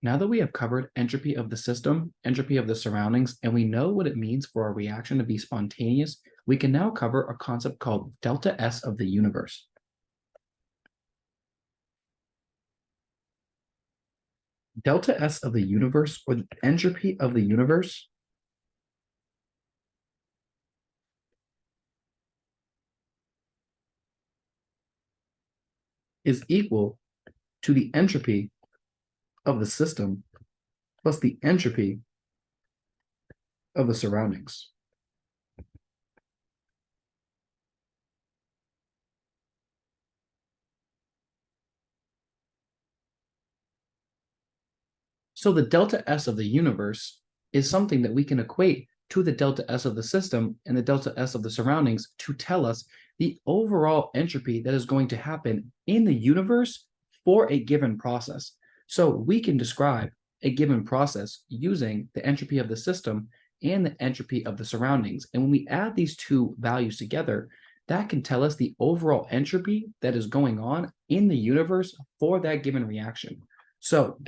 Now that we have covered entropy of the system, entropy of the surroundings, and we know what it means for a reaction to be spontaneous, we can now cover a concept called delta S of the universe. Delta S of the universe, or the entropy of the universe, is equal to the entropy of the system plus the entropy of the surroundings. So the delta S of the universe is something that we can equate to the delta S of the system and the delta S of the surroundings to tell us the overall entropy that is going to happen in the universe for a given process. So we can describe a given process using the entropy of the system and the entropy of the surroundings. And when we add these two values together, that can tell us the overall entropy that is going on in the universe for that given reaction. So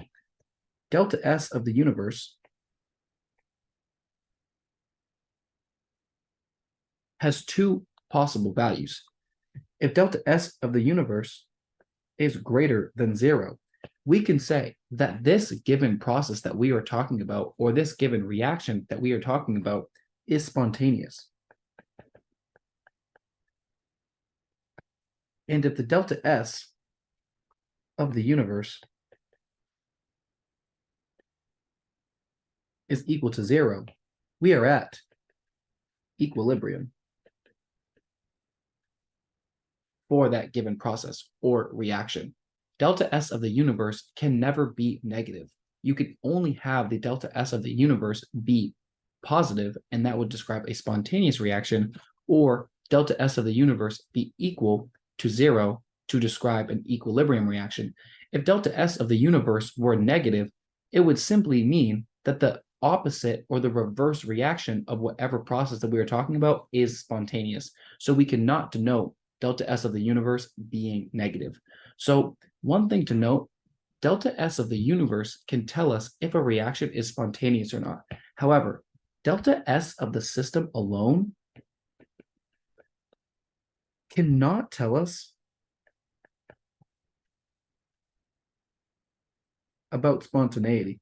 delta S of the universe has two possible values. If delta S of the universe is greater than 0, we can say that this given process that we are talking about, or this given reaction that we are talking about, is spontaneous. And if the delta S of the universe is equal to 0, we are at equilibrium for that given process or reaction. Delta S of the universe can never be negative. You can only have the delta S of the universe be positive, and that would describe a spontaneous reaction, or delta S of the universe be equal to 0 to describe an equilibrium reaction. If delta S of the universe were negative, it would simply mean that the opposite or the reverse reaction of whatever process that we are talking about is spontaneous. So we cannot denote delta S of the universe being negative. So one thing to note, delta S of the universe can tell us if a reaction is spontaneous or not. However, delta S of the system alone cannot tell us about spontaneity.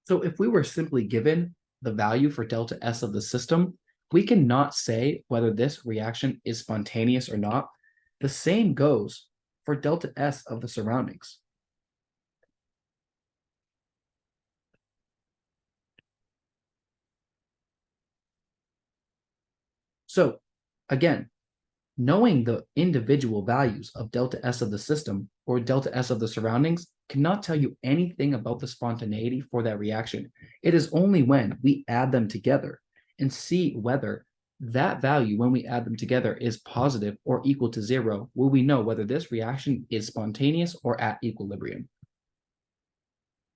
So if we were simply given the value for delta S of the system, we cannot say whether this reaction is spontaneous or not. The same goes for delta S of the surroundings. So again, knowing the individual values of delta S of the system or delta S of the surroundings cannot tell you anything about the spontaneity for that reaction. It is only when we add them together and see whether that value, when we add them together, is positive or equal to 0, will we know whether this reaction is spontaneous or at equilibrium.